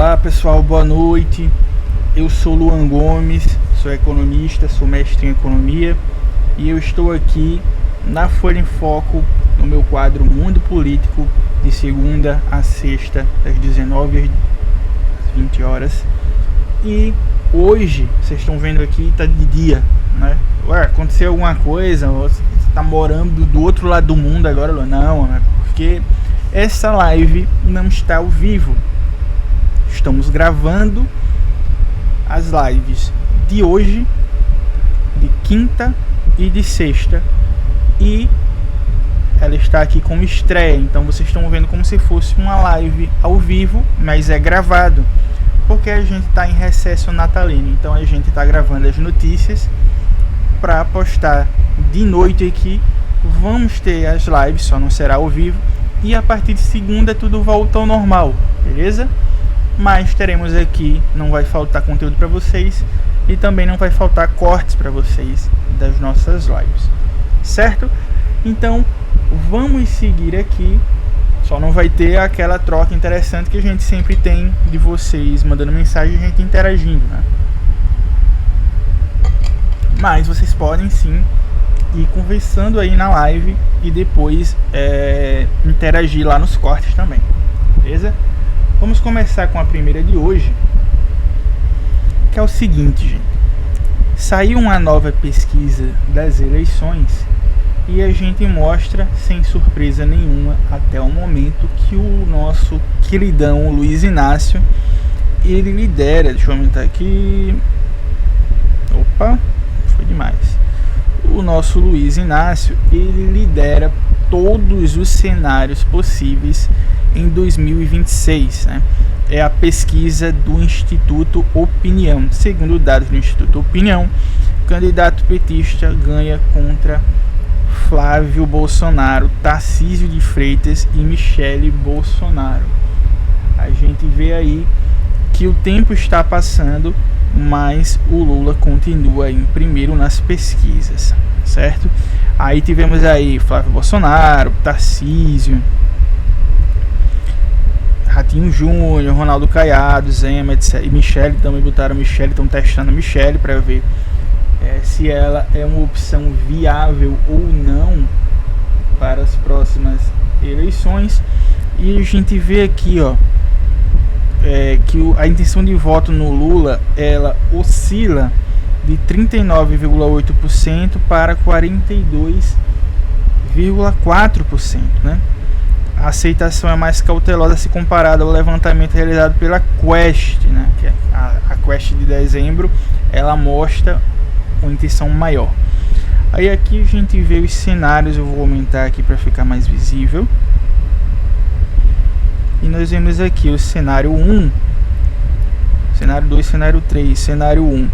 Olá pessoal, boa noite. Eu sou Luan Gomes, sou economista, sou mestre em economia e eu estou aqui na Folha em Foco no meu quadro Mundo Político de segunda a sexta, das 19 às 20 horas. E hoje, vocês estão vendo aqui, tá de dia, né? Ué, aconteceu alguma coisa? Você tá morando do outro lado do mundo agora? Não, é porque essa live não está ao vivo. Estamos gravando as lives de hoje, de quinta e de sexta, e ela está aqui como estreia. Então vocês estão vendo como se fosse uma live ao vivo, mas é gravado, porque a gente está em recesso natalino. Então a gente está gravando as notícias para postar de noite aqui. Vamos ter as lives, só não será ao vivo, e a partir de segunda tudo volta ao normal, beleza? Mas teremos aqui, não vai faltar conteúdo para vocês e também não vai faltar cortes para vocês das nossas lives, certo? Então vamos seguir aqui. Só não vai ter aquela troca interessante que a gente sempre tem de vocês mandando mensagem e a gente interagindo, né? Mas vocês podem sim ir conversando aí na live e depois interagir lá nos cortes também, beleza? Vamos começar com a primeira de hoje, que é o seguinte, gente. Saiu uma nova pesquisa das eleições e a gente mostra, sem surpresa nenhuma, até o momento, que o nosso queridão Luiz Inácio, ele lidera, deixa eu aumentar aqui, opa, foi demais. O nosso Luiz Inácio, ele lidera todos os cenários possíveis em 2026, né? É a pesquisa do Instituto Opinião. Segundo dados do Instituto Opinião, o candidato petista ganha contra Flávio Bolsonaro, Tarcísio de Freitas e Michele Bolsonaro. A gente vê aí que o tempo está passando, mas o Lula continua em primeiro nas pesquisas, certo? Aí tivemos aí Flávio Bolsonaro, Tarcísio, Ratinho Júnior, Ronaldo Caiado, Zema, etc. E Michele, também botaram Michele, estão testando a Michele para ver se ela é uma opção viável ou não para as próximas eleições. E a gente vê aqui, ó, que a intenção de voto no Lula, ela oscila de 39,8% para 42,4%, né? A aceitação é mais cautelosa se comparada ao levantamento realizado pela Quest, né? Que é a Quest de dezembro, ela mostra uma intenção maior. Aí aqui a gente vê os cenários, eu vou aumentar aqui para ficar mais visível. E nós vemos aqui o cenário 1, cenário 2, cenário 3, cenário 1.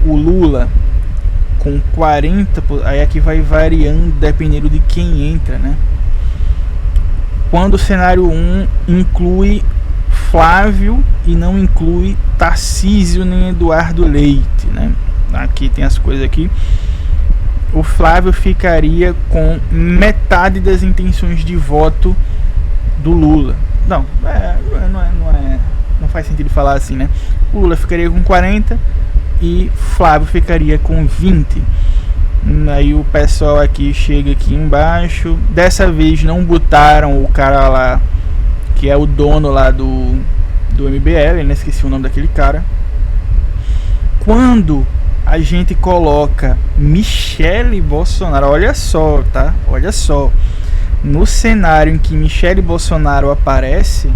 O Lula com 40%, aí aqui vai variando dependendo de quem entra, né? Quando o cenário 1 inclui Flávio e não inclui Tarcísio nem Eduardo Leite, né? Aqui tem as coisas aqui. O Flávio ficaria com metade das intenções de voto do Lula. Não faz sentido falar assim, né? O Lula ficaria com 40 e Flávio ficaria com 20. Aí o pessoal aqui chega aqui embaixo. Dessa vez não botaram o cara lá que é o dono lá do MBL, né? Esqueci o nome daquele cara. Quando a gente coloca Michele Bolsonaro, olha só, tá? Olha só. No cenário em que Michele Bolsonaro aparece,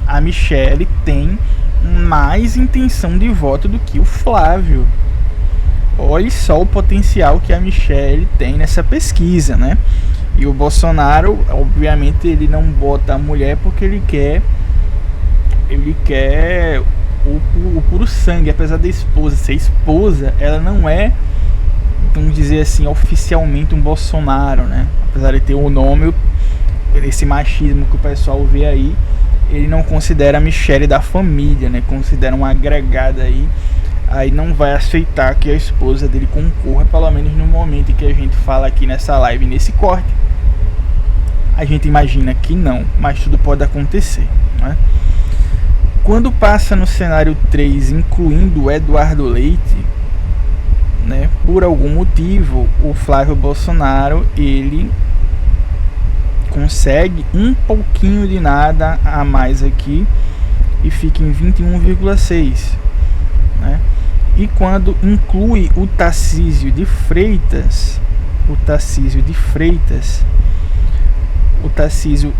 a Michele tem mais intenção de voto do que o Flávio. Olha só o potencial que a Michele tem nessa pesquisa, né? E o Bolsonaro, obviamente, ele não bota a mulher porque ele quer o puro sangue. Apesar da esposa ser esposa, ela não é, vamos dizer assim, oficialmente um Bolsonaro, né? Apesar de ter o nome, esse machismo que o pessoal vê aí, ele não considera a Michele da família, né? Considera uma agregada aí não vai aceitar que a esposa dele concorra, pelo menos no momento em que a gente fala aqui nessa live, nesse corte. A gente imagina que não, mas tudo pode acontecer, né? Quando passa no cenário 3, incluindo o Eduardo Leite, né, por algum motivo, o Flávio Bolsonaro, ele consegue um pouquinho de nada a mais aqui e fica em 21,6, né? E quando inclui o Tarcísio de Freitas, o Tarcísio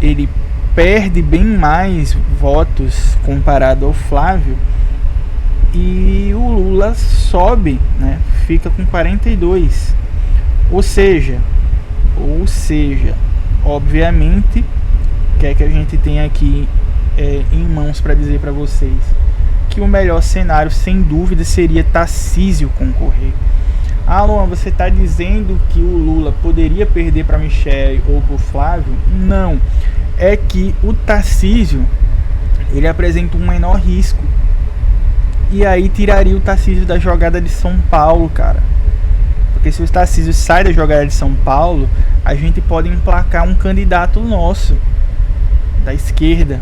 ele perde bem mais votos comparado ao Flávio, e o Lula sobe, né? Fica com 42. Ou seja, obviamente, o que é que a gente tem aqui em mãos para dizer para vocês? Que o melhor cenário, sem dúvida, seria Tarcísio concorrer. Ah, Luan, você está dizendo que o Lula poderia perder para Michele ou para o Flávio? Não, é que o Tarcísio ele apresenta um menor risco, e aí tiraria o Tarcísio da jogada de São Paulo, cara. Porque se o Tarcísio sai da jogada de São Paulo, a gente pode emplacar um candidato nosso da esquerda,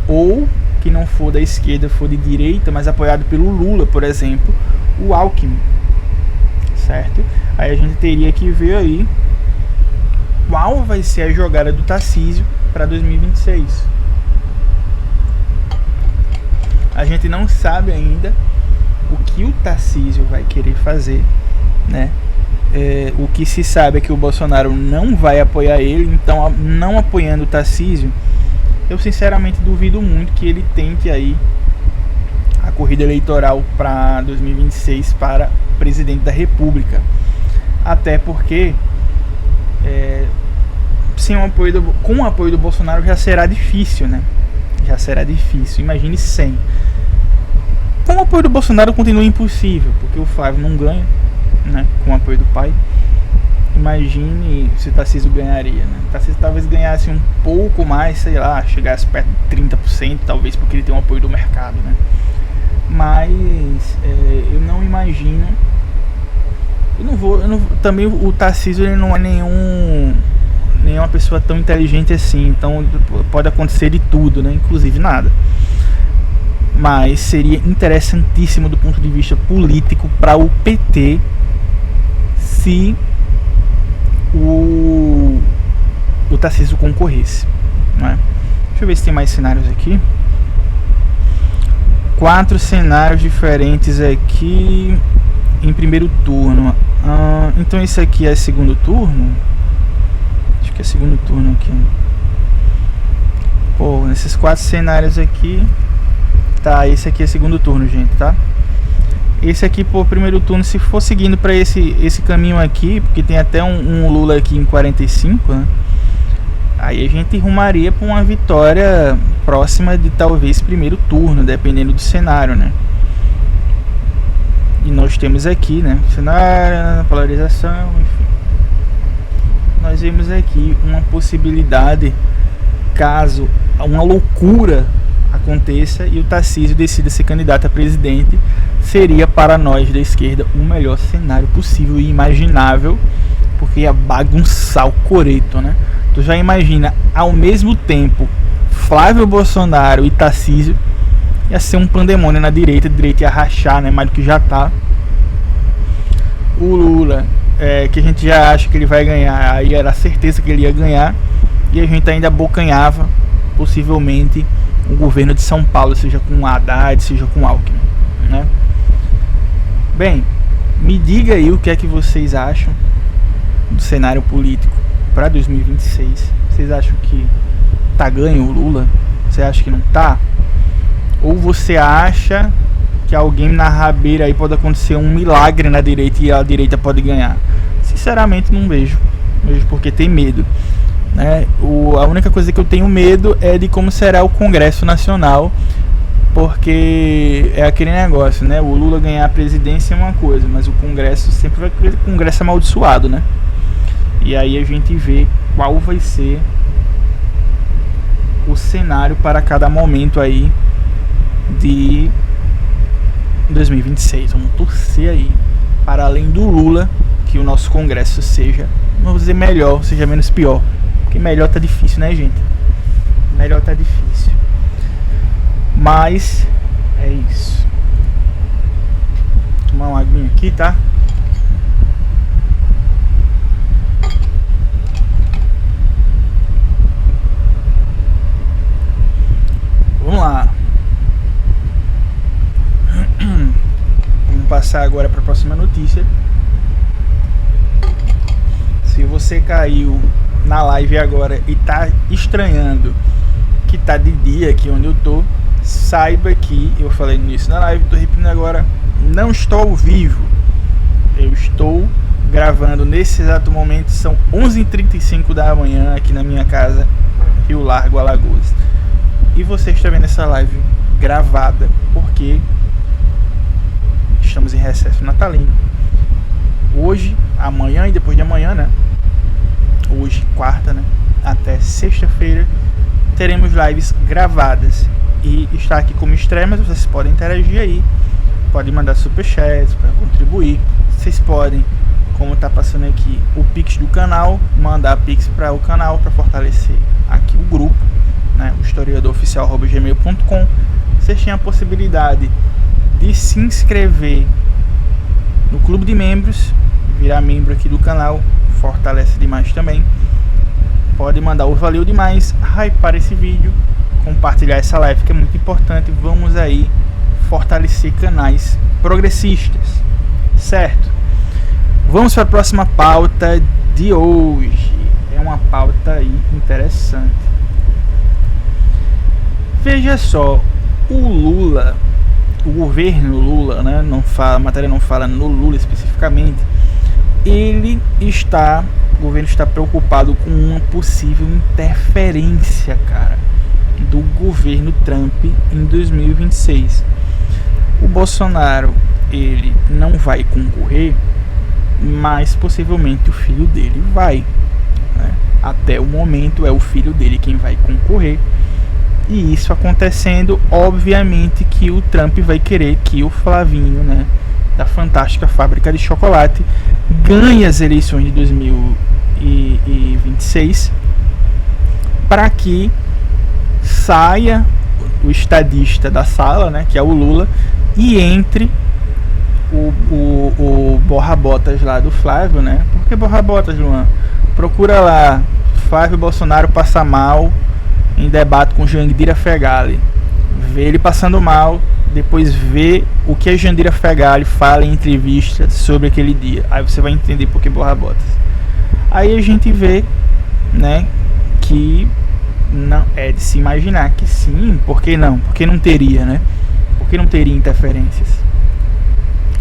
ou que não for da esquerda, for de direita, mas apoiado pelo Lula, por exemplo, o Alckmin, certo? Aí a gente teria que ver aí qual vai ser a jogada do Tarcísio para 2026. A gente não sabe ainda o que o Tarcísio vai querer fazer, né? O que se sabe é que o Bolsonaro não vai apoiar ele, então, não apoiando o Tarcísio, eu sinceramente duvido muito que ele tente aí a corrida eleitoral para 2026 para presidente da República. Até porque com o apoio do Bolsonaro já será difícil, né? Já será difícil, imagine sem. Com o apoio do Bolsonaro continua impossível, porque o Flávio não ganha, né? Com o apoio do pai. Imagine se o Tarcísio ganharia, né? O Tarcísio talvez ganhasse um pouco mais, sei lá, chegasse perto de 30%, talvez, porque ele tem o apoio do mercado, né? Mas eu não imagino. Também o Tarcísio ele não é nenhuma pessoa tão inteligente assim, então pode acontecer de tudo, né? Inclusive nada. Mas seria interessantíssimo do ponto de vista político para o PT se o Tarcísio concorresse, né? Deixa eu ver se tem mais cenários aqui. 4 cenários diferentes aqui em primeiro turno. Então esse aqui é segundo turno? Acho que é segundo turno aqui. Pô, nesses 4 cenários aqui. Tá, esse aqui é segundo turno, gente, tá? Esse aqui, pô, primeiro turno, se for seguindo pra esse caminho aqui, porque tem até um Lula aqui em 45, né? Aí a gente rumaria pra uma vitória próxima de talvez primeiro turno, dependendo do cenário, né? E nós temos aqui, né? Cenário, polarização, enfim. Nós vemos aqui uma possibilidade, caso uma loucura aconteça e o Tarcísio decida ser candidato a presidente, seria para nós da esquerda o melhor cenário possível e imaginável, porque ia bagunçar o coreto, né? Tu já imagina, ao mesmo tempo, Flávio Bolsonaro e Tarcísio, ia ser um pandemônio na direita, a direita ia rachar, né? Mais do que já tá. O Lula, que a gente já acha que ele vai ganhar, aí era certeza que ele ia ganhar, e a gente ainda abocanhava, possivelmente, o governo de São Paulo, seja com Haddad, seja com Alckmin, né? Bem, me diga aí o que é que vocês acham do cenário político para 2026. Vocês acham que tá ganho o Lula? Você acha que não tá? Ou você acha que alguém na rabeira aí pode acontecer um milagre na direita e a direita pode ganhar? Sinceramente não vejo. Vejo porque tem medo, né? A única coisa que eu tenho medo é de como será o Congresso Nacional, porque é aquele negócio, né? O Lula ganhar a presidência é uma coisa, mas o Congresso sempre vai ser Congresso amaldiçoado, né? E aí a gente vê qual vai ser o cenário para cada momento aí de 2026. Vamos torcer aí para, além do Lula, que o nosso Congresso seja, vamos dizer, melhor, seja menos pior. Porque melhor tá difícil, né, gente? Melhor tá difícil. Mas é isso. Vou tomar uma aguinha aqui, tá? Vamos lá. Vamos passar agora para a próxima notícia. Se você caiu na live agora e tá estranhando que tá de dia aqui onde eu tô, saiba que eu falei nisso na live, tô repetindo agora, não estou ao vivo. Eu estou gravando nesse exato momento, são 11h35 da manhã aqui na minha casa, Rio Largo, Alagoas. E você está vendo essa live gravada porque estamos em recesso natalino. Hoje, amanhã e depois de amanhã, né? Hoje, quarta, né? Até sexta-feira teremos lives gravadas. E está aqui como estreia, mas vocês podem interagir aí. Podem mandar superchats para contribuir. Vocês podem, como tá passando aqui, o Pix do canal, mandar Pix para o canal para fortalecer aqui o grupo, né? O historiadoroficial@gmail.com. Vocês têm a possibilidade de se inscrever no clube de membros, virar membro aqui do canal, fortalece demais também. Pode mandar o valeu demais, hypar esse vídeo, compartilhar essa live que é muito importante. Vamos aí fortalecer canais progressistas, certo? Vamos para a próxima pauta de hoje. É uma pauta aí interessante. Veja só, o Lula, o governo Lula, né? Não fala, a matéria não fala no Lula especificamente. O governo está preocupado com uma possível interferência, cara, do governo Trump em 2026. O Bolsonaro, ele não vai concorrer, mas possivelmente o filho dele vai, né? Até o momento é o filho dele quem vai concorrer. E isso acontecendo, obviamente que o Trump vai querer que o Flavinho, né, da fantástica fábrica de chocolate, ganhe as eleições de 2026 para que saia o estadista da sala, né, que é o Lula, e entre o borra-botas lá do Flávio, né? Por que borra-botas, Luan? Procura lá, Flávio Bolsonaro passa mal em debate com Jandira Fegali. Vê ele passando mal, depois vê o que a Jandira Fegali fala em entrevista sobre aquele dia. Aí você vai entender por que borra-botas. Aí a gente vê, né, que não é de se imaginar que sim, por que não? Porque não teria, né? Porque não teria interferências.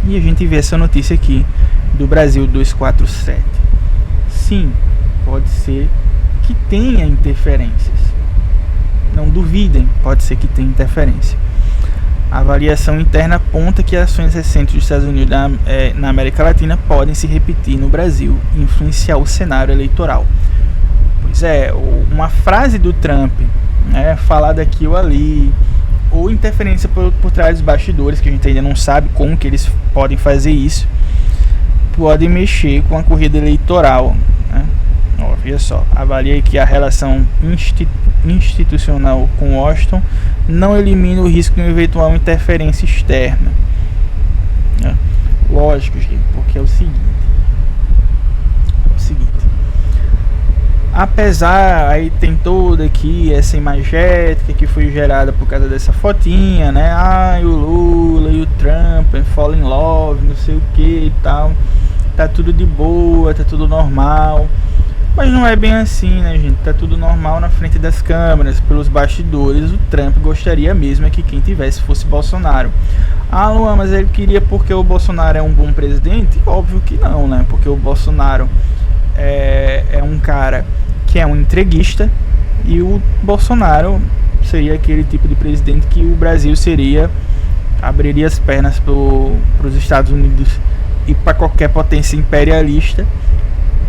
E a gente vê essa notícia aqui do Brasil 247. Sim, pode ser que tenha interferências. Não duvidem, pode ser que tenha interferência. A avaliação interna aponta que ações recentes dos Estados Unidos na América Latina podem se repetir no Brasil e influenciar o cenário eleitoral. Pois é, uma frase do Trump, né, falada aqui ou ali, ou interferência por trás dos bastidores, que a gente ainda não sabe como que eles podem fazer isso, pode mexer com a corrida eleitoral, né? Ó, veja só, avalia que a relação institucional com Washington não elimina o risco de uma eventual interferência externa, né? Lógico, gente, porque é o seguinte, apesar, aí tem toda aqui essa imagética que foi gerada por causa dessa fotinha, né? O Lula e o Trump fall in love, não sei o que e tal, tá tudo de boa, tá tudo normal. Mas não é bem assim, né, gente? Tá tudo normal na frente das câmeras, pelos bastidores. O Trump gostaria mesmo que quem tivesse fosse Bolsonaro. Luan, mas ele queria porque o Bolsonaro é um bom presidente? Óbvio que não, né? Porque o Bolsonaro é um cara que é um entreguista, e o Bolsonaro seria aquele tipo de presidente que o Brasil abriria as pernas para os Estados Unidos e para qualquer potência imperialista,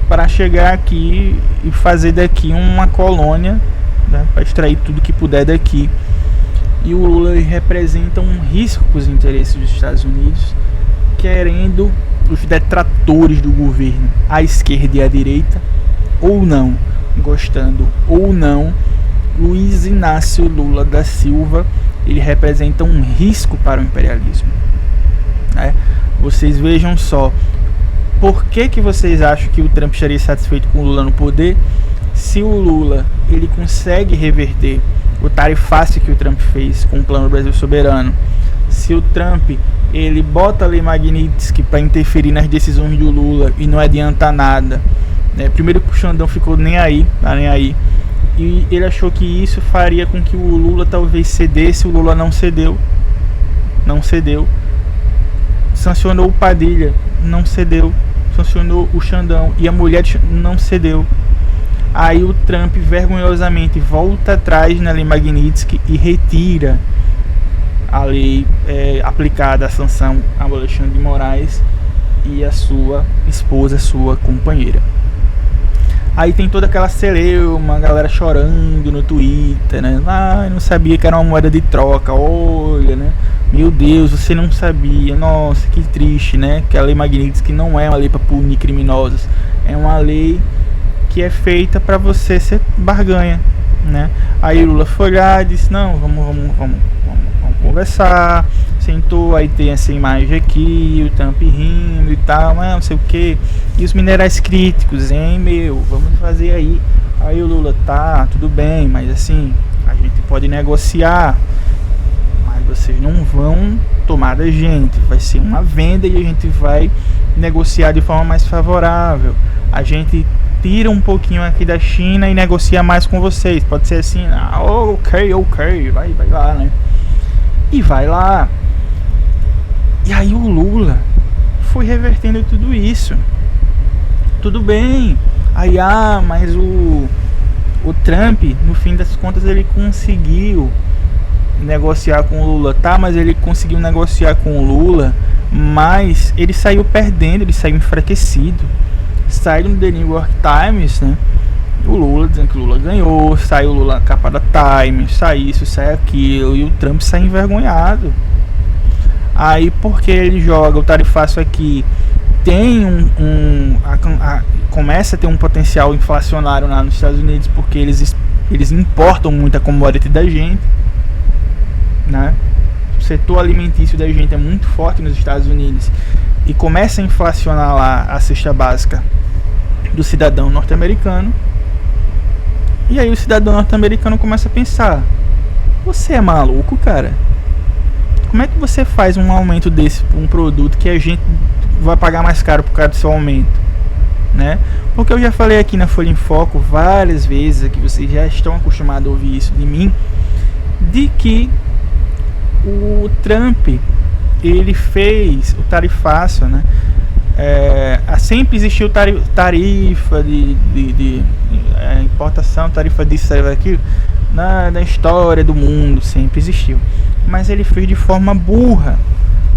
para chegar aqui e fazer daqui uma colônia, né, para extrair tudo que puder daqui. E o Lula representa um risco para os interesses dos Estados Unidos, querendo os detratores do governo, à esquerda e à direita, ou não, gostando ou não, Luiz Inácio Lula da Silva ele representa um risco para o imperialismo, né? Vocês vejam só, por que vocês acham que o Trump estaria satisfeito com o Lula no poder, se o Lula ele consegue reverter o tarifácio que o Trump fez com o Plano Brasil Soberano, se o Trump ele bota a Lei Magnitsky para interferir nas decisões do Lula e não adianta nada, né? Primeiro que o Xandão ficou nem aí, e ele achou que isso faria com que o Lula talvez cedesse. O Lula não cedeu, sancionou o Padilha, não cedeu, sancionou o Xandão e a mulher não cedeu. Aí o Trump vergonhosamente volta atrás na Lei Magnitsky e retira a lei aplicada à sanção a Alexandre de Moraes e a sua esposa, sua companheira. Aí tem toda aquela celeuma, a galera chorando no Twitter, né? Eu não sabia que era uma moeda de troca, olha, né? Meu Deus, você não sabia, nossa, que triste, né? Que a Lei Magnitsky não é uma lei para punir criminosos, é uma lei que é feita para você ser barganha, né? Aí o Lula foi lá e disse, não, vamos conversar, sentou, aí tem essa imagem aqui, o Trump rindo e tal, não sei o que, e os minerais críticos, hein, vamos fazer aí. Aí o Lula, tá, tudo bem, mas assim, a gente pode negociar, mas vocês não vão tomar da gente, vai ser uma venda e a gente vai negociar de forma mais favorável, a gente tira um pouquinho aqui da China e negocia mais com vocês, pode ser assim, ok, vai lá, né? E vai lá. E aí o Lula foi revertendo tudo isso. Tudo bem. Aí, mas o Trump, no fim das contas, ele conseguiu negociar com o Lula, tá? Mas ele conseguiu negociar com o Lula, mas ele saiu perdendo, ele saiu enfraquecido. Saiu no The New York Times, né? O Lula dizendo que o Lula ganhou, saiu o Lula na capa da Time, sai isso, sai aquilo, e o Trump sai envergonhado. Aí porque ele joga o tarifácio aqui, tem começa a ter um potencial inflacionário lá nos Estados Unidos, porque eles importam muita commodity da gente, né? O setor alimentício da gente é muito forte nos Estados Unidos e começa a inflacionar lá a cesta básica do cidadão norte-americano. E aí o cidadão norte-americano começa a pensar, você é maluco, cara? Como é que você faz um aumento desse para um produto que a gente vai pagar mais caro por causa do seu aumento, né? Porque eu já falei aqui na Folha em Foco várias vezes, que vocês já estão acostumados a ouvir isso de mim, de que o Trump, ele fez o tarifácio, né? Sempre existiu tarifa de importação, tarifa disso, tarifa daquilo, na história do mundo, sempre existiu. Mas ele fez de forma burra,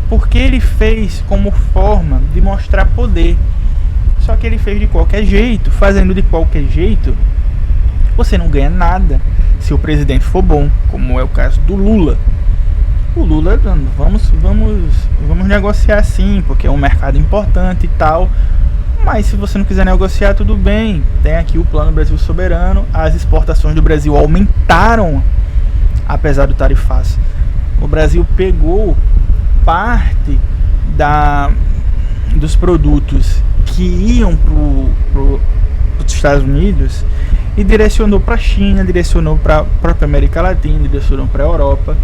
porque ele fez como forma de mostrar poder. Só que ele fez de qualquer jeito. Fazendo de qualquer jeito, você não ganha nada se o presidente for bom, como é o caso do Lula. O Lula, vamos negociar sim, porque é um mercado importante e tal. Mas se você não quiser negociar, tudo bem. Tem aqui o Plano Brasil Soberano. As exportações do Brasil aumentaram, apesar do tarifácio. O Brasil pegou parte dos produtos que iam para os Estados Unidos e direcionou para a China, direcionou para a própria América Latina, direcionou para a Europa.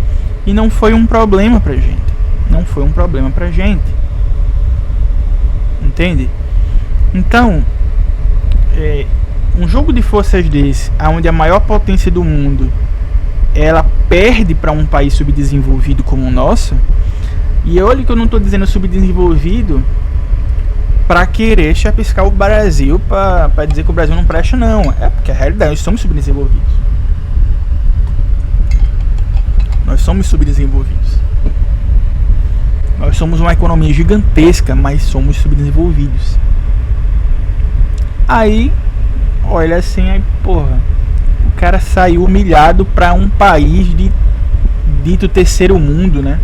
E não foi um problema pra gente. Não foi um problema pra gente. Entende? Então, um jogo de forças desse, onde a maior potência do mundo ela perde para um país subdesenvolvido como o nosso. E olha que eu não estou dizendo subdesenvolvido para querer chapiscar o Brasil, para dizer que o Brasil não presta, não. É porque a realidade, nós somos subdesenvolvidos. Nós somos subdesenvolvidos. Nós somos uma economia gigantesca, mas somos subdesenvolvidos. Aí, olha assim, aí, porra, o cara saiu humilhado para um país dito terceiro mundo, né?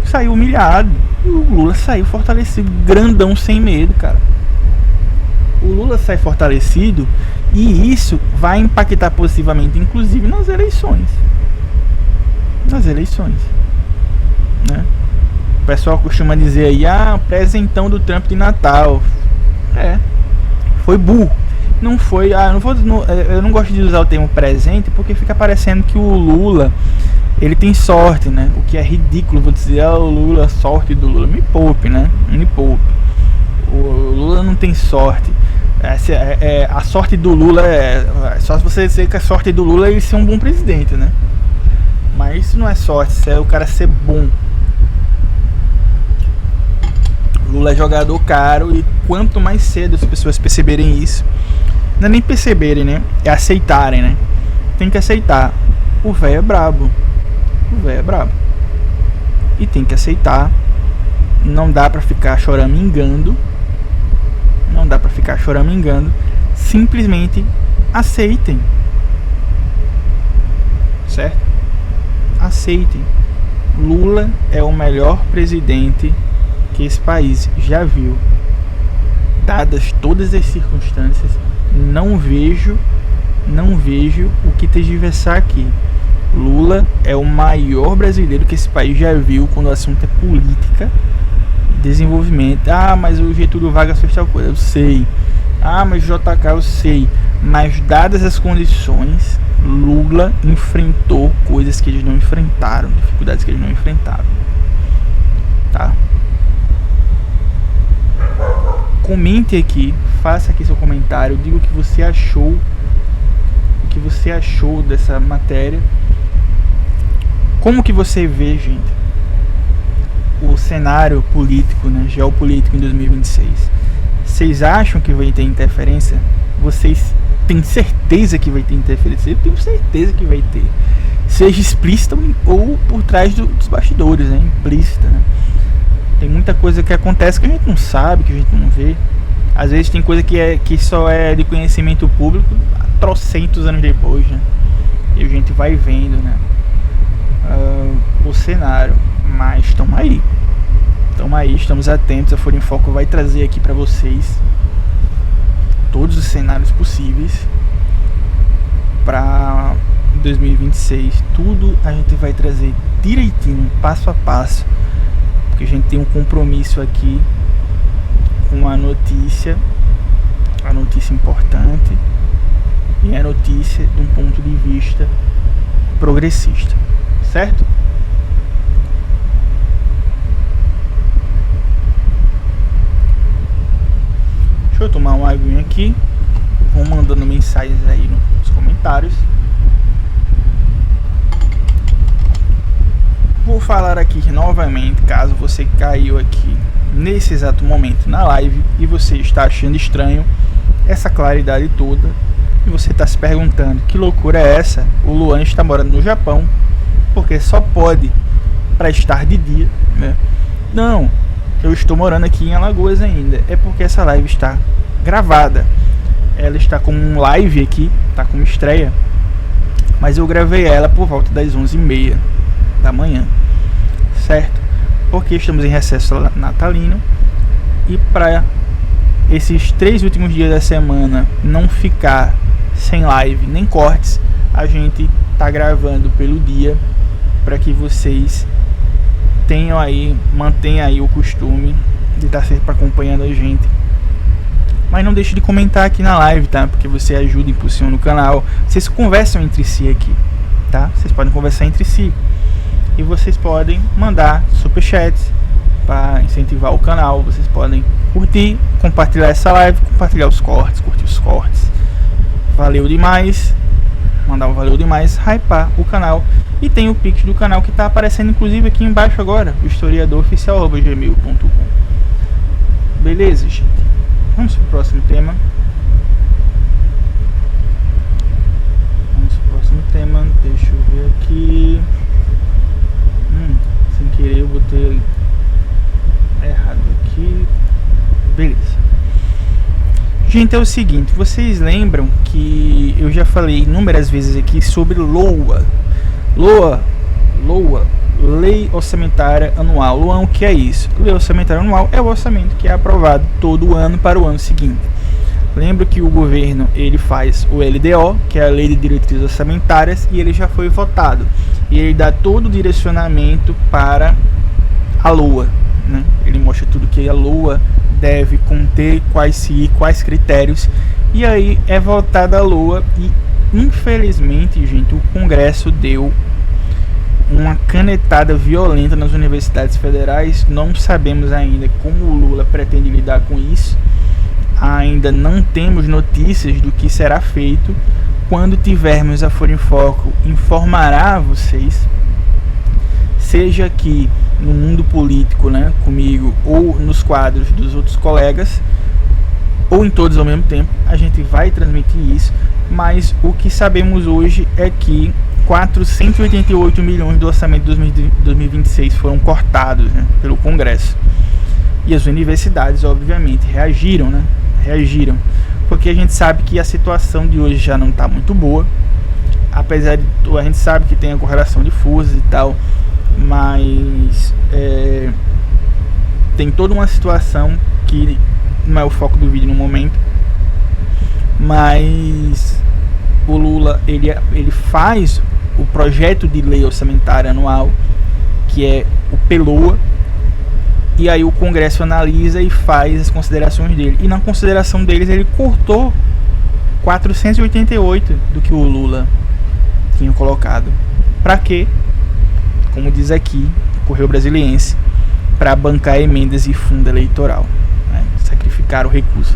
Saiu humilhado. E o Lula saiu fortalecido, grandão, sem medo, cara. O Lula sai fortalecido e isso vai impactar positivamente, inclusive nas eleições. nas eleições, né? O pessoal costuma dizer aí, presentão do Trump de Natal. Foi burro. Não foi, eu não gosto de usar o termo presente porque fica parecendo que o Lula, ele tem sorte, né? O que é ridículo, vou dizer, o Lula, sorte do Lula. Me poupe, né? Me poupe. O Lula não tem sorte. A sorte do Lula só se você dizer que a sorte do Lula é ele ser um bom presidente, né? Mas isso não é sorte, isso é o cara ser bom. Lula é jogador caro e quanto mais cedo as pessoas perceberem isso, não é nem perceberem, né? É aceitarem, né? Tem que aceitar. O velho é brabo. E tem que aceitar. Não dá pra ficar choramingando. Simplesmente aceitem. Certo? Aceitem. Lula é o melhor presidente que esse país já viu. Dadas todas as circunstâncias, não vejo o que tergiversar aqui. Lula é o maior brasileiro que esse país já viu quando o assunto é política e desenvolvimento. Mas o Getúlio Vargas fez tal coisa, eu sei. Mas o JK, eu sei. Mas dadas as condições, Lula enfrentou coisas que eles não enfrentaram, dificuldades que eles não enfrentaram. Tá? Comente aqui, faça aqui seu comentário, diga o que você achou, dessa matéria. Como que você vê, gente, o cenário político, né, geopolítico em 2026? Vocês acham que vai ter interferência? Vocês têm certeza que vai ter interferência? Eu tenho certeza que vai ter. Seja explícita ou por trás dos bastidores, né? Implícita, né? Tem muita coisa que acontece que a gente não sabe, que a gente não vê. Às vezes tem coisa que só é de conhecimento público trocentos anos depois, né? E a gente vai vendo, né? O cenário. Mas estamos aí, estamos atentos. A Folha em Foco vai trazer aqui para vocês todos os cenários possíveis para 2026. Tudo a gente vai trazer direitinho, passo a passo, porque a gente tem um compromisso aqui com a notícia importante e a notícia de um ponto de vista progressista, certo? Deixa eu tomar uma aguinha aqui. Vão mandando mensagens aí nos comentários. Vou falar aqui novamente, caso você caiu aqui nesse exato momento na live e você está achando estranho essa claridade toda e você está se perguntando que loucura é essa, o Luan está morando no Japão porque só pode para estar de dia, né? Não, eu estou morando aqui em Alagoas ainda, é porque essa live está gravada, ela está como um live aqui, está como estreia, mas eu gravei ela por volta das 11h30 da manhã, certo? Porque estamos em recesso natalino e para esses 3 últimos dias da semana não ficar sem live nem cortes, a gente tá gravando pelo dia para que vocês mantenham aí o costume de estar sempre acompanhando a gente. Mas não deixe de comentar aqui na live, tá? Porque você ajuda e impulsiona o canal. Vocês conversam entre si aqui, tá? Vocês podem conversar entre si. E vocês podem mandar superchats para incentivar o canal. Vocês podem curtir, compartilhar essa live, compartilhar os cortes, curtir os cortes. Valeu demais. Mandar um valeu demais, hypar o canal. E tem o Pix do canal que está aparecendo inclusive aqui embaixo agora, o historiadoroficial@gmail.com. Beleza, gente? Vamos pro próximo tema. Deixa eu ver aqui. Sem querer eu botei errado aqui. Beleza. Gente, é o seguinte, vocês lembram que eu já falei inúmeras vezes aqui sobre LOA, Lei Orçamentária Anual. LOA, o que é isso? Lei Orçamentária Anual é o orçamento que é aprovado todo ano para o ano seguinte. Lembro que o governo ele faz o LDO, que é a Lei de Diretrizes Orçamentárias, e ele já foi votado. E ele dá todo o direcionamento para a LOA, né? Ele mostra tudo que a LOA deve conter, quais critérios, e aí é votada a LOA. E infelizmente, gente, o Congresso deu uma canetada violenta nas universidades federais. Não sabemos ainda como o Lula pretende lidar com isso. Ainda não temos notícias do que será feito. Quando tivermos a Folha em Foco, informará a vocês, seja aqui no mundo político, né, comigo, ou nos quadros dos outros colegas, ou em todos ao mesmo tempo. A gente vai transmitir isso, mas o que sabemos hoje é que 488 milhões do orçamento de 2026 foram cortados, né, pelo Congresso. E as universidades, obviamente, reagiram, porque a gente sabe que a situação de hoje já não está muito boa, apesar de a gente sabe que tem a correlação de forças e tal, mas tem toda uma situação que não é o foco do vídeo no momento. Mas o Lula ele faz o projeto de lei orçamentária anual, que é o PELOA, e aí o Congresso analisa e faz as considerações dele. E na consideração deles ele cortou 488 do que o Lula tinha colocado. Para quê? Como diz aqui o Correio Brasiliense, para bancar emendas e fundo eleitoral, né? Sacrificar o recurso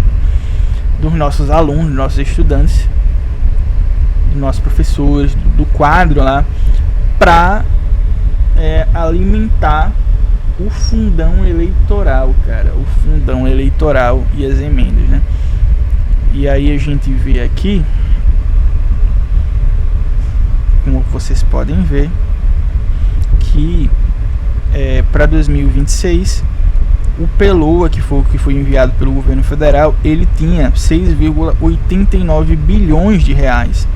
dos nossos alunos, dos nossos estudantes, dos nossos professores, do quadro lá, para alimentar o fundão eleitoral, cara, o fundão eleitoral e as emendas, né? E aí a gente vê aqui, como vocês podem ver, que para 2026 o PELOA, que foi enviado pelo governo federal, ele tinha 6,89 bilhões de reais,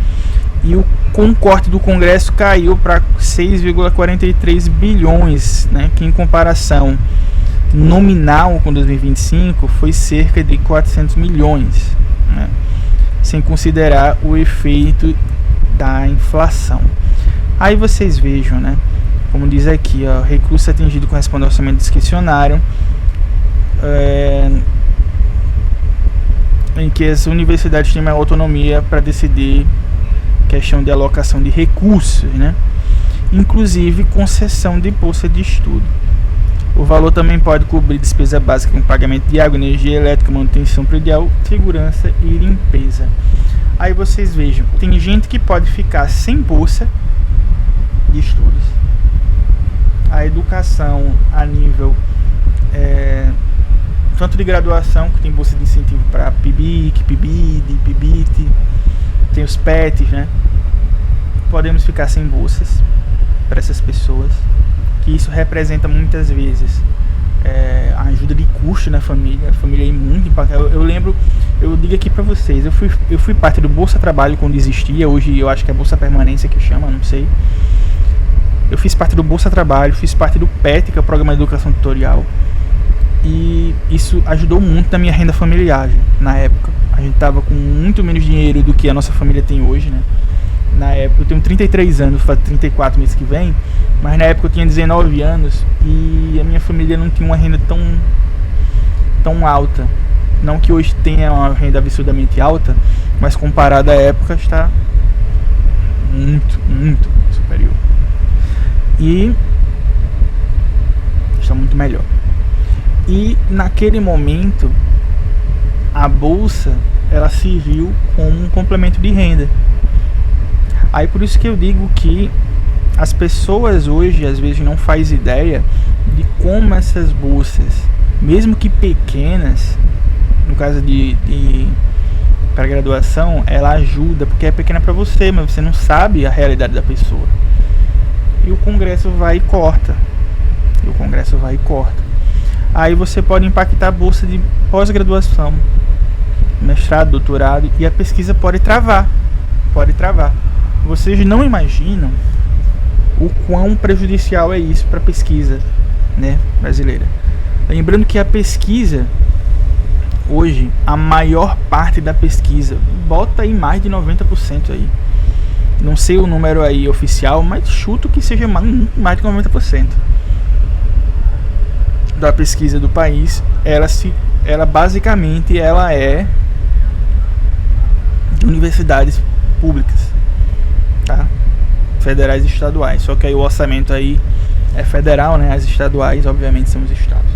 e com o corte do Congresso caiu para 6,43 bilhões, né, que em comparação nominal com 2025 foi cerca de 400 milhões, né, sem considerar o efeito da inflação. Aí vocês vejam, né, como diz aqui, ó, recurso atingido corresponde ao orçamento discricionário, em que as universidades têm maior autonomia para decidir questão de alocação de recursos, né? Inclusive concessão de bolsa de estudo. O valor também pode cobrir despesa básica como pagamento de água, energia elétrica, manutenção predial, segurança e limpeza. Aí vocês vejam, tem gente que pode ficar sem bolsa de estudos. A educação a nível tanto de graduação, que tem bolsa de incentivo para PIBIC, PIBID, PIBIT, tem os PETs, né? Podemos ficar sem bolsas para essas pessoas, que isso representa muitas vezes a ajuda de custo na família. A família é muito impactada. Eu lembro, eu digo aqui para vocês, eu fui parte do Bolsa Trabalho quando existia. Hoje eu acho que é Bolsa Permanência que chama, não sei. Eu fiz parte do Bolsa Trabalho, fiz parte do PET, que é o Programa de Educação Tutorial, e isso ajudou muito na minha renda familiar, gente. Na época a gente tava com muito menos dinheiro do que a nossa família tem hoje, né? Na época, eu tenho 33 anos, vou fazer 34 mês que vem, mas na época eu tinha 19 anos e a minha família não tinha uma renda tão alta. Não que hoje tenha uma renda absurdamente alta, mas comparada à época está muito, muito superior. E está muito melhor. E naquele momento a bolsa ela serviu como um complemento de renda. Aí por isso que eu digo que as pessoas hoje às vezes não fazem ideia de como essas bolsas, mesmo que pequenas, no caso de para graduação, ela ajuda porque é pequena para você, mas você não sabe a realidade da pessoa. E o Congresso vai e corta. Aí você pode impactar a bolsa de pós-graduação, mestrado, doutorado, e a pesquisa pode travar. Vocês não imaginam o quão prejudicial é isso para a pesquisa, né, brasileira. Lembrando que a pesquisa hoje a maior parte da pesquisa, bota aí mais de 90% aí. Não sei o número aí oficial, mas chuto que seja mais de 90% da pesquisa do país, ela basicamente é de universidades públicas, tá? Federais e estaduais. Só que aí o orçamento aí é federal, né? As estaduais, obviamente, são os estados.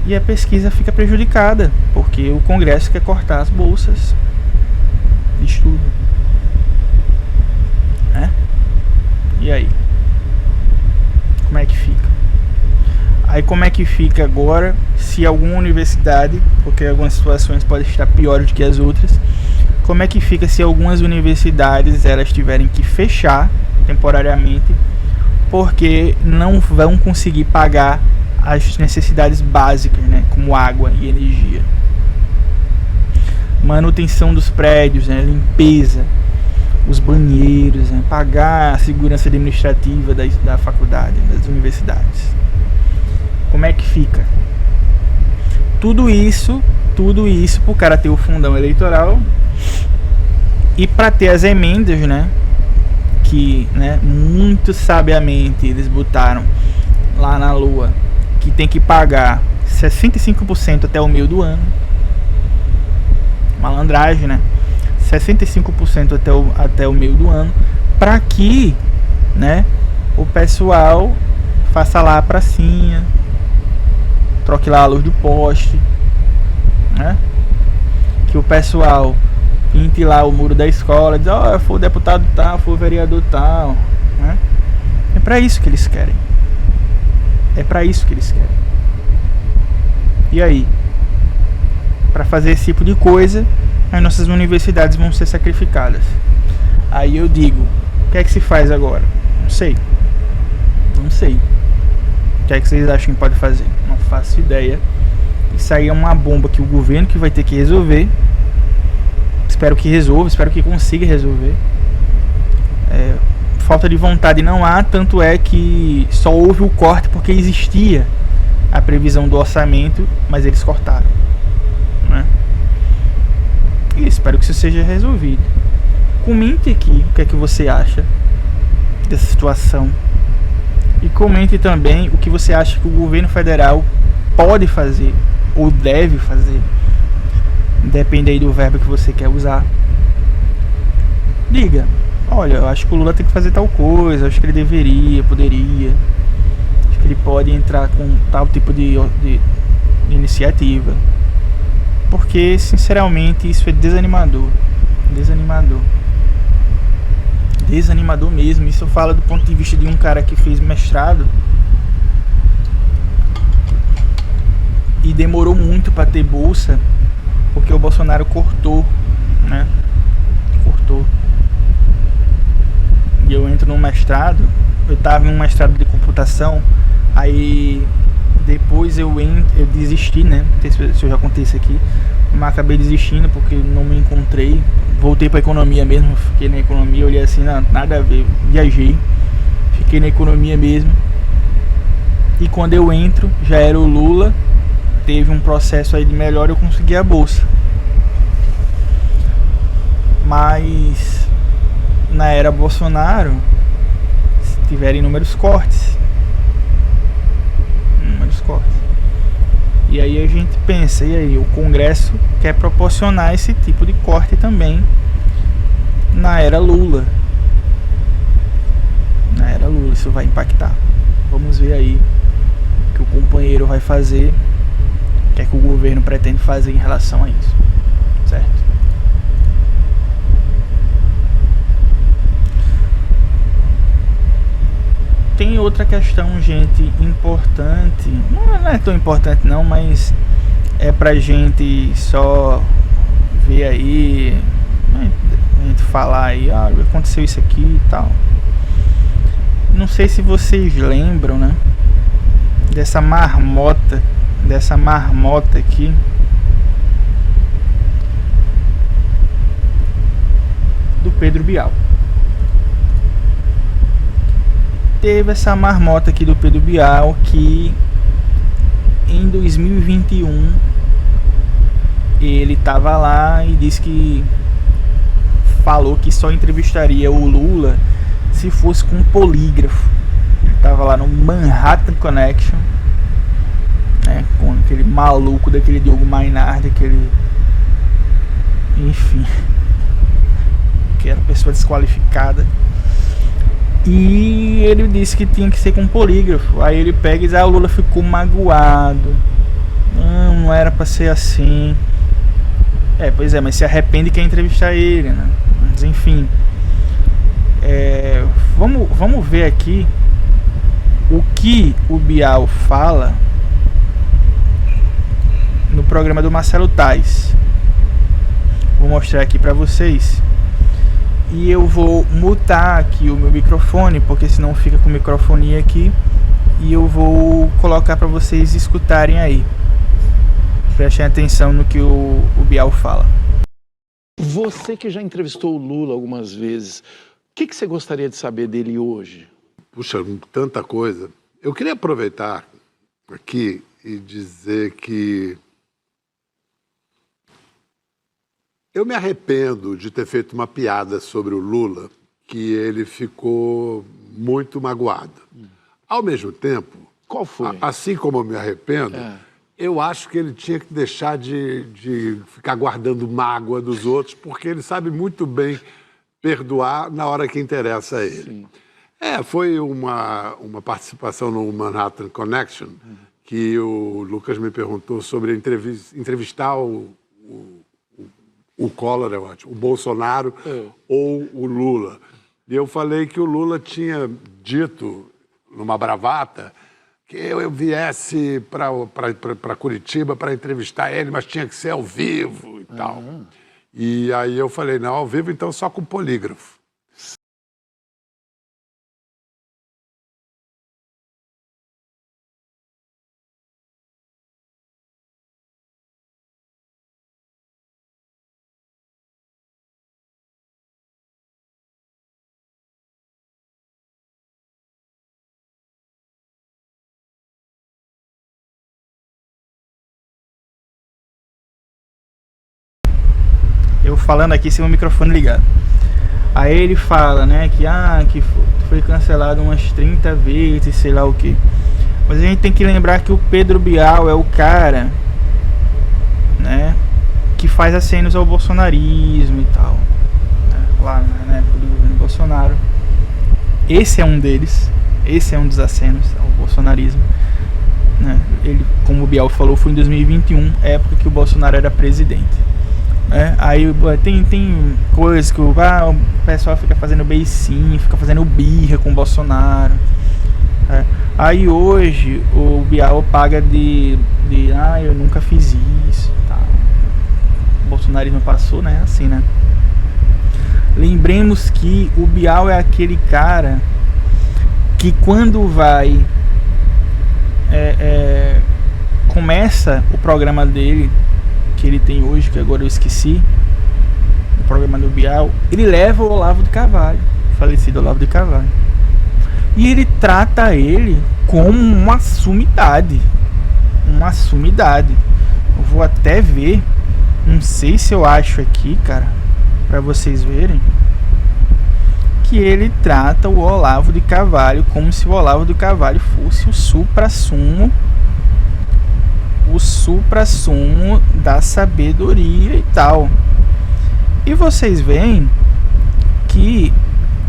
E a pesquisa fica prejudicada, porque o Congresso quer cortar as bolsas de estudo, né? E aí? Como é que fica? Aí como é que fica agora se alguma universidade, porque algumas situações podem estar piores do que as outras, como é que fica se algumas universidades elas tiverem que fechar temporariamente porque não vão conseguir pagar as necessidades básicas, né, como água e energia, manutenção dos prédios, né, limpeza, os banheiros, né, pagar a segurança administrativa da faculdade, das universidades. Como é que fica? Tudo isso pro cara ter o fundão eleitoral e para ter as emendas, né, que, né, muito sabiamente eles botaram lá na lua, que tem que pagar 65% até o meio do ano. Malandragem, né? 65% até o meio do ano, para que, né, o pessoal faça lá a pracinha, troque lá a luz do poste, né? Que o pessoal pinte lá o muro da escola, diz, ó, eu fui o deputado tal, fui o vereador tal, né? É para isso que eles querem. É para isso que eles querem. E aí? Para fazer esse tipo de coisa, as nossas universidades vão ser sacrificadas. Aí eu digo, o que é que se faz agora? Não sei. O que é que vocês acham que pode fazer? Não faço ideia. Isso aí é uma bomba que o governo que vai ter que resolver. Espero que resolva, espero que consiga resolver. Falta de vontade não há, tanto é que só houve o corte porque existia a previsão do orçamento, mas eles cortaram, né? E espero que isso seja resolvido. Comente aqui o que é que você acha dessa situação e comente também o que você acha que o governo federal pode fazer ou deve fazer, depende aí do verbo que você quer usar. Diga, olha, eu acho que o Lula tem que fazer tal coisa, acho que ele poderia, acho que ele pode entrar com tal tipo de iniciativa, porque sinceramente isso é desanimador mesmo. Isso eu falo do ponto de vista de um cara que fez mestrado e demorou muito para ter bolsa, porque o Bolsonaro cortou, né? E eu entro no mestrado, eu tava em um mestrado de computação, aí depois eu desisti, né? Não sei se eu já contei isso aqui, mas acabei desistindo porque não me encontrei. Voltei pra economia mesmo, fiquei na economia, olhei assim, nada a ver, viajei, fiquei na economia mesmo. E quando eu entro, já era o Lula, teve um processo aí de melhora, eu consegui a bolsa. Mas na era Bolsonaro tiveram inúmeros cortes. E aí a gente pensa, e aí o Congresso quer proporcionar esse tipo de corte também na era Lula. Isso vai impactar. Vamos ver aí o que o companheiro vai fazer, o que é que o governo pretende fazer em relação a isso, certo? Tem outra questão, gente, importante. Não é tão importante não, mas é pra gente só ver aí, a gente falar aí, aconteceu isso aqui e tal. Não sei se vocês lembram, né, dessa marmota aqui. Do Pedro Bial. Teve essa marmota aqui do Pedro Bial que em 2021 ele estava lá e disse que falou que só entrevistaria o Lula se fosse com um polígrafo. Ele estava lá no Manhattan Connection, né, com aquele maluco daquele Diogo Mainardi, aquele, enfim, que era pessoa desqualificada. E ele disse que tinha que ser com um polígrafo. Aí ele pega e diz: o Lula ficou magoado, não era pra ser assim. Pois é, mas se arrepende e quer entrevistar ele, né? Mas enfim, vamos ver aqui o que o Bial fala no programa do Marcelo Tais. Vou mostrar aqui pra vocês. E eu vou mutar aqui o meu microfone, porque senão fica com microfonia aqui. E eu vou colocar para vocês escutarem aí. Prestem atenção no que o Bial fala. Você que já entrevistou o Lula algumas vezes, o que você gostaria de saber dele hoje? Puxa, tanta coisa. Eu queria aproveitar aqui e dizer que eu me arrependo de ter feito uma piada sobre o Lula, que ele ficou muito magoado. Ao mesmo tempo, qual foi? Assim como eu me arrependo, eu acho que ele tinha que deixar de ficar guardando mágoa dos outros, porque ele sabe muito bem perdoar na hora que interessa a ele. Sim. Foi uma participação no Manhattan Connection, que o Lucas me perguntou sobre entrevistar o Collor, eu acho, o Bolsonaro ou o Lula. E eu falei que o Lula tinha dito, numa bravata, que eu viesse para Curitiba para entrevistar ele, mas tinha que ser ao vivo e tal. E aí eu falei: não, ao vivo então só com polígrafo. Eu falando aqui sem o microfone ligado. Aí ele fala, né, que foi cancelado umas 30 vezes, sei lá o que. Mas a gente tem que lembrar que o Pedro Bial é o cara, né, que faz acenos ao bolsonarismo e tal, né, lá na época do governo Bolsonaro. Esse é um deles, esse é um dos acenos ao bolsonarismo, né. Ele, como o Bial falou, foi em 2021, época que o Bolsonaro era presidente. Aí tem coisas que o pessoal fica fazendo beicinho, fica fazendo birra com o Bolsonaro. Aí hoje o Bial paga de eu nunca fiz isso, tá. O bolsonarismo passou, né? Assim, né? Lembremos que o Bial é aquele cara que quando vai começa o programa dele, que ele tem hoje, que agora eu esqueci, o programa do Bial, ele leva o Olavo de Carvalho, falecido Olavo de Carvalho, e ele trata ele como uma sumidade. Eu vou até ver, não sei se eu acho aqui, cara, pra vocês verem, que ele trata o Olavo de Carvalho como se o Olavo de Carvalho fosse o suprassumo da sabedoria e tal. E vocês veem que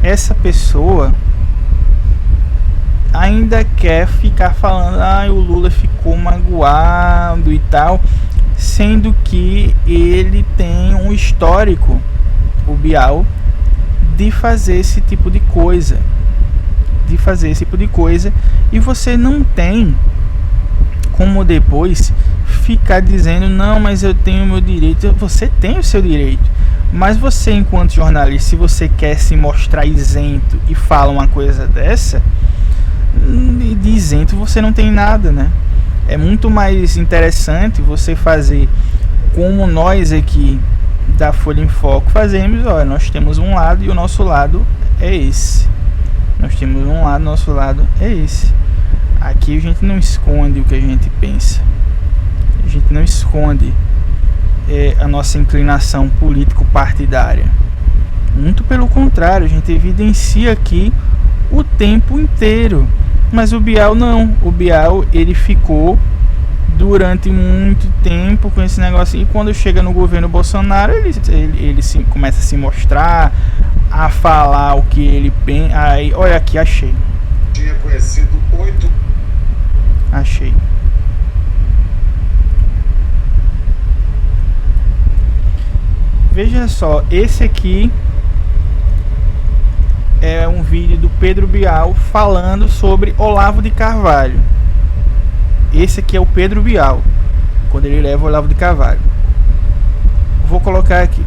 essa pessoa ainda quer ficar falando: o Lula ficou magoado e tal, sendo que ele tem um histórico, o Bial, de fazer esse tipo de coisa, e você não tem como depois ficar dizendo: não, mas eu tenho o meu direito. Você tem o seu direito, mas você, enquanto jornalista, se você quer se mostrar isento e fala uma coisa dessa, de isento você não tem nada, né? É muito mais interessante você fazer como nós aqui da Folha em Foco fazemos. Olha, nós temos um lado e o nosso lado é esse. Nosso lado é esse. Aqui a gente não esconde o que a gente pensa. A gente não esconde a nossa inclinação político-partidária. Muito pelo contrário, a gente evidencia aqui o tempo inteiro. Mas o Bial não. O Bial, ele ficou durante muito tempo com esse negócio. E quando chega no governo Bolsonaro, ele começa a se mostrar, a falar o que ele pensa. Aí, olha aqui, achei. Tinha conhecido 8. Achei. Veja só, esse aqui é um vídeo do Pedro Bial falando sobre Olavo de Carvalho. Esse aqui é o Pedro Bial, quando ele leva o Olavo de Carvalho. Vou colocar aqui.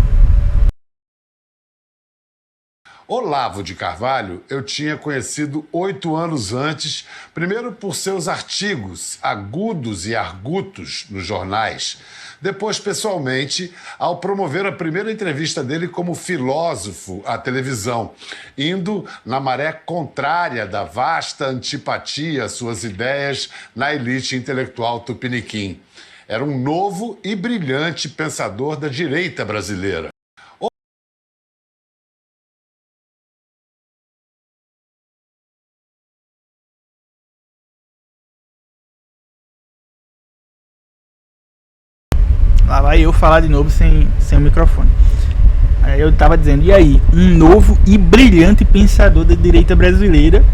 Olavo de Carvalho eu tinha conhecido 8 anos antes, primeiro por seus artigos agudos e argutos nos jornais, depois pessoalmente ao promover a primeira entrevista dele como filósofo à televisão, indo na maré contrária da vasta antipatia às suas ideias na elite intelectual tupiniquim. Era um novo e brilhante pensador da direita brasileira. Lá vai eu falar de novo sem o microfone. Aí eu tava dizendo, e aí? Um novo e brilhante pensador da direita brasileira,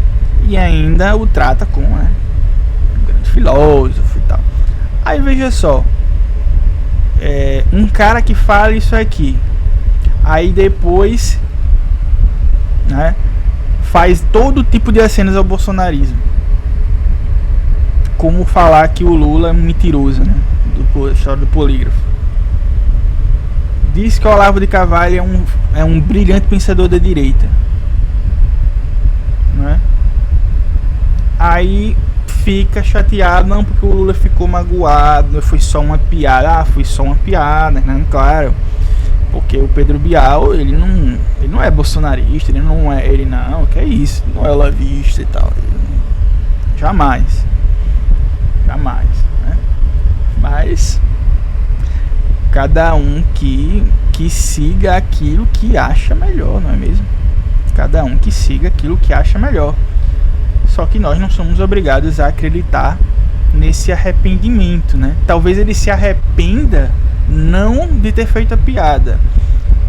e ainda o trata como um grande filósofo e tal. Aí veja só, um cara que fala isso aqui, aí depois, né, faz todo tipo de acenos ao bolsonarismo, como falar que o Lula é um mentiroso, né? História do polígrafo. Diz que o Olavo de Carvalho é um brilhante pensador da direita, né? Aí fica chateado, não, porque o Lula ficou magoado, foi só uma piada. Foi só uma piada, né? Claro, porque o Pedro Bial, ele não é bolsonarista, ele não, que é isso, não é olavista e tal. Jamais, né? Mas cada um que siga aquilo que acha melhor, não é mesmo? Cada um que siga aquilo que acha melhor. Só que nós não somos obrigados a acreditar nesse arrependimento, né? Talvez ele se arrependa não de ter feito a piada,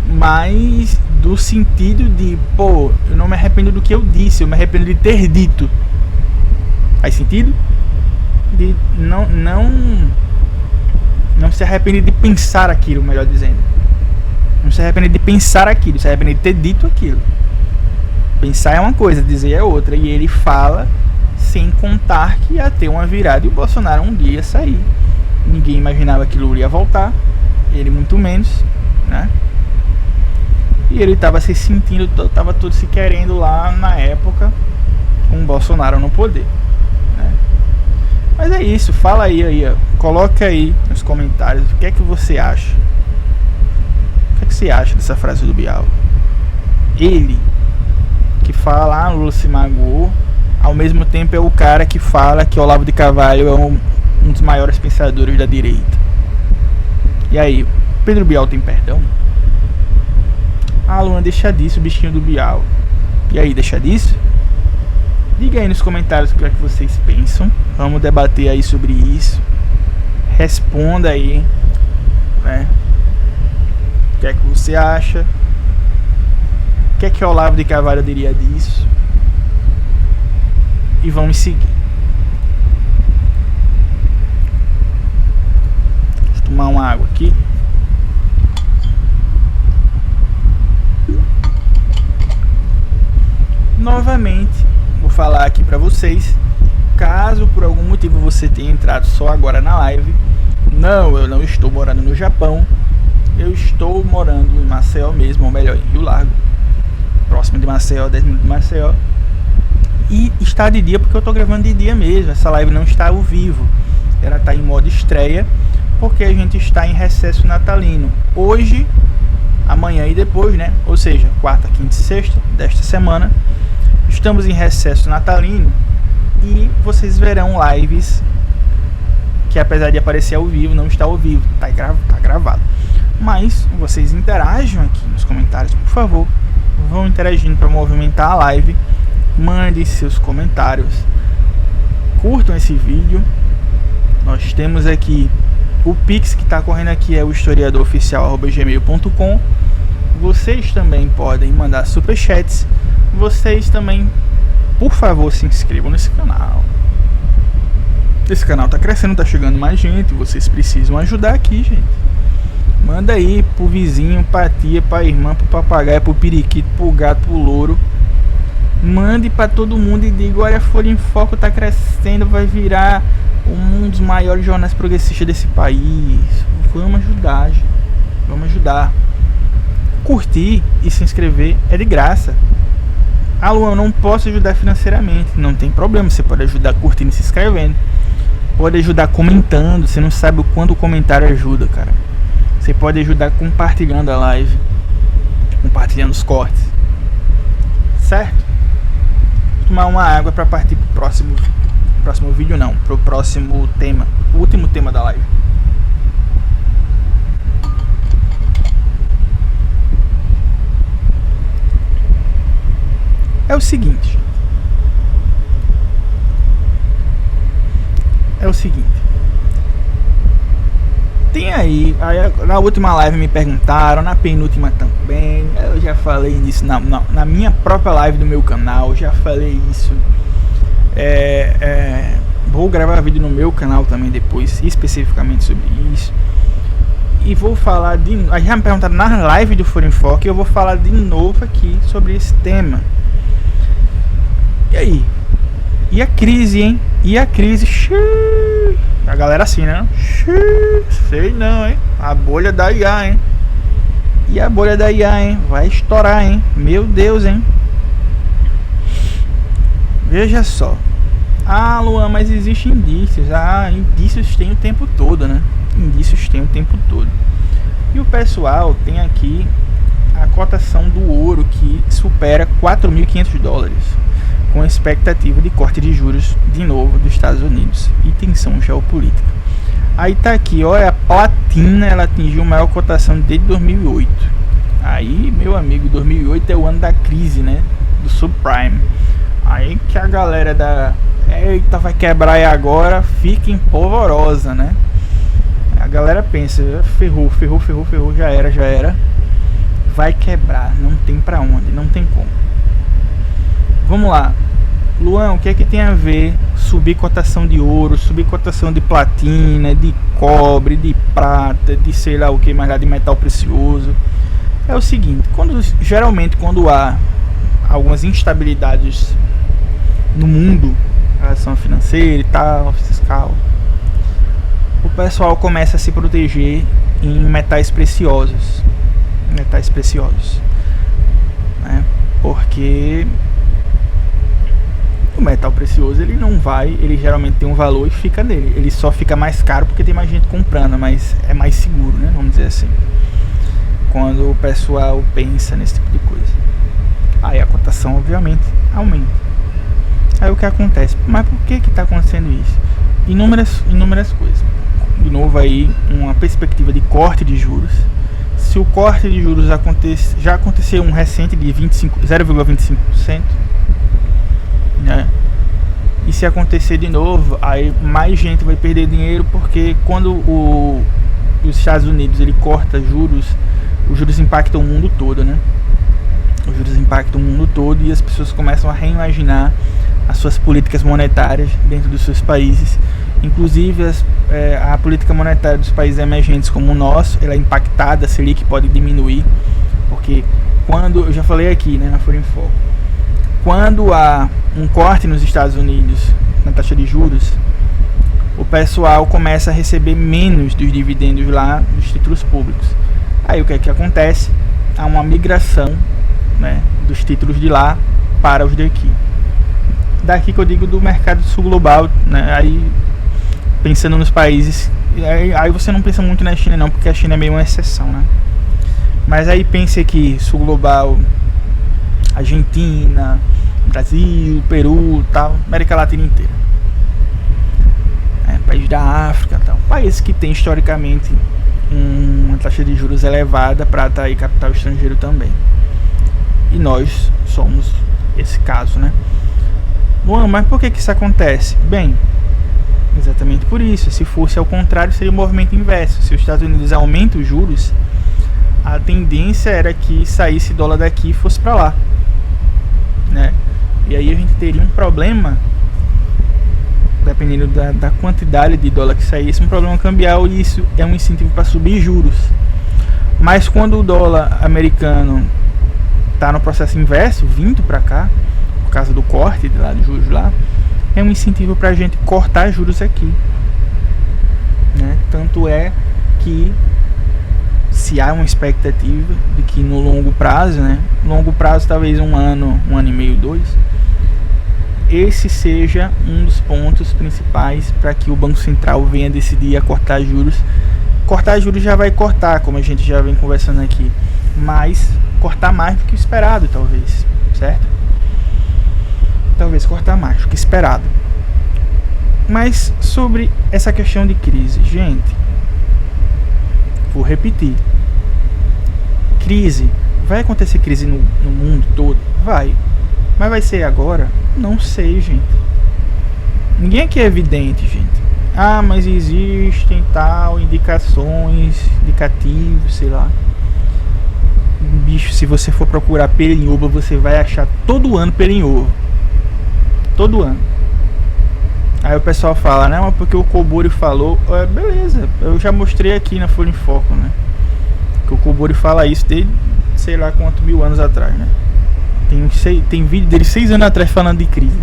mas do sentido de, pô, eu não me arrependo do que eu disse, eu me arrependo de ter dito. Faz sentido? De não se arrepende de pensar aquilo, melhor dizendo. Não se arrepende de pensar aquilo, se arrepende de ter dito aquilo. Pensar é uma coisa, dizer é outra. E ele fala sem contar que ia ter uma virada e o Bolsonaro um dia ia sair. Ninguém imaginava que Lula ia voltar, ele muito menos, né? E ele estava se sentindo, estava todo se querendo lá na época com o Bolsonaro no poder, né? Mas é isso, fala aí, ó. Coloca aí nos comentários o que é que você acha. O que é que você acha dessa frase do Bial? Ele que fala, Lula se magoou, ao mesmo tempo é o cara que fala que Olavo de Carvalho é um dos maiores pensadores da direita. E aí, Pedro Bial tem perdão? Luana, deixa disso, bichinho do Bial. E aí, deixa disso? Diga aí nos comentários o que é que vocês pensam. Vamos debater aí sobre isso. Responda aí, né? O que é que você acha? O que é que o Olavo de Carvalho diria disso? E vamos seguir. Deixa eu tomar uma água aqui. Novamente, vou falar aqui pra vocês, caso por algum motivo você tenha entrado só agora na live, não, eu não estou morando no Japão, eu estou morando em Maceió mesmo, ou melhor, em Rio Largo, próximo de Maceió, 10 minutos de Maceió, e está de dia porque eu estou gravando de dia mesmo, essa live não está ao vivo, ela está em modo estreia, porque a gente está em recesso natalino, hoje, amanhã e depois, né, ou seja, quarta, quinta e sexta desta semana, estamos em recesso natalino e vocês verão lives que, apesar de aparecer ao vivo, não está ao vivo, tá gravado. Mas vocês interajam aqui nos comentários, por favor. Vão interagindo para movimentar a live. Mande seus comentários. Curtam esse vídeo. Nós temos aqui o Pix que está correndo aqui, é o historiadoroficial@gmail.com. Vocês também podem mandar superchats. Vocês também, por favor, se inscrevam nesse canal. Esse canal está crescendo, está chegando mais gente. Vocês precisam ajudar aqui, gente. Manda aí pro vizinho, pra tia, pra irmã, pro papagaio, pro periquito, pro gato, pro louro. Mande pra todo mundo e diga: olha, a Folha em Foco tá crescendo, vai virar um dos maiores jornais progressistas desse país. Vamos ajudar, gente. Vamos ajudar. Curtir e se inscrever é de graça. Ah, Luan, eu não posso ajudar financeiramente. Não tem problema, você pode ajudar curtindo e se inscrevendo. Pode ajudar comentando. Você não sabe o quanto o comentário ajuda, cara. Você pode ajudar compartilhando a live, compartilhando os cortes, certo? Vou tomar uma água para partir pro próximo vídeo, não, pro próximo tema, o último tema da live. É o seguinte. Tem aí, na última live me perguntaram, na penúltima também, eu já falei nisso na minha própria live do meu canal, já falei isso. Vou gravar vídeo no meu canal também depois, especificamente sobre isso. E vou falar já me perguntaram na live do Folha em Foco, e eu vou falar de novo aqui sobre esse tema. E aí? E a crise, hein? E a crise? A galera assim, né? Sei não, hein? A bolha da IA, hein? E a bolha da IA, hein? Vai estourar, hein? Meu Deus, hein? Veja só. Ah, Luan, mas existem indícios. Ah, indícios tem o tempo todo, né? Indícios tem o tempo todo. E o pessoal tem aqui a cotação do ouro que supera $4.500, com expectativa de corte de juros de novo dos Estados Unidos e tensão geopolítica. Aí tá aqui, olha, a platina, ela atingiu a maior cotação desde 2008. Aí, meu amigo, 2008 é o ano da crise, né, do subprime. Aí que a galera eita, vai quebrar aí agora, fica empolvorosa, né? A galera pensa, ferrou, já era. Vai quebrar, não tem pra onde, não tem como. Vamos lá. Luan, o que é que tem a ver subir cotação de ouro, subir cotação de platina, de cobre, de prata, de sei lá o que mais lá, de metal precioso? É o seguinte, geralmente quando há algumas instabilidades no mundo, relação financeira e tal, fiscal, o pessoal começa a se proteger em metais preciosos, né? Porque o metal precioso, ele geralmente tem um valor e fica nele. Ele só fica mais caro porque tem mais gente comprando, mas é mais seguro, né? Vamos dizer assim. Quando o pessoal pensa nesse tipo de coisa, aí a cotação obviamente aumenta. Aí o que acontece? Mas por que está acontecendo isso? Inúmeras coisas. De novo aí, uma perspectiva de corte de juros. Se o corte de juros já aconteceu um recente de 0,25%, né? E se acontecer de novo, aí mais gente vai perder dinheiro, porque quando os Estados Unidos ele corta juros, os juros impactam o mundo todo, né? Os juros impactam o mundo todo e as pessoas começam a reimaginar as suas políticas monetárias dentro dos seus países. Inclusive a política monetária dos países emergentes como o nosso, ela é impactada, a Selic pode diminuir, porque eu já falei aqui, né, na Folha em Foco, quando há um corte nos Estados Unidos na taxa de juros, o pessoal começa a receber menos dos dividendos lá dos títulos públicos. Aí o que é que acontece? Há uma migração, né, dos títulos de lá para os daqui. Daqui que eu digo do mercado sul global, né? Aí pensando nos países, aí você não pensa muito na China não, porque a China é meio uma exceção, né? Mas aí pense aqui, sul global, Argentina, Brasil, Peru, tal, América Latina inteira, país da África, tal, países que tem historicamente uma taxa de juros elevada para atrair capital estrangeiro também. E nós somos esse caso, né? Luan, mas por que isso acontece? Bem, exatamente por isso. Se fosse ao contrário, seria o movimento inverso. Se os Estados Unidos aumentam os juros, a tendência era que saísse dólar daqui e fosse para lá, né? E aí a gente teria um problema, dependendo da quantidade de dólar que saísse, um problema cambial, e isso é um incentivo para subir juros. Mas quando o dólar americano está no processo inverso, vindo para cá, por causa do corte de lá de juros lá, é um incentivo para a gente cortar juros aqui, né? Tanto é que se há uma expectativa de que no longo prazo, né? Longo prazo, talvez um ano e meio, 2, esse seja um dos pontos principais para que o Banco Central venha decidir a cortar juros. Cortar juros já vai cortar, como a gente já vem conversando aqui, mas cortar mais do que esperado, talvez, certo? Talvez cortar mais do que esperado. Mas sobre essa questão de crise, gente, vou repetir. Crise, vai acontecer crise no mundo todo? Vai. Mas vai ser agora? Não sei, gente. Ninguém aqui é evidente, gente. Ah, mas existem tal indicações, indicativos, sei lá. Bicho, se você for procurar pelo em ovo, você vai achar todo ano pelo em ovo. Todo ano. Aí o pessoal fala, né? Mas porque o Kobori falou. Beleza, eu já mostrei aqui na Folha em Foco, né? Que o Kobori fala isso desde sei lá quantos mil anos atrás, né? Tem vídeo dele 6 anos atrás falando de crise.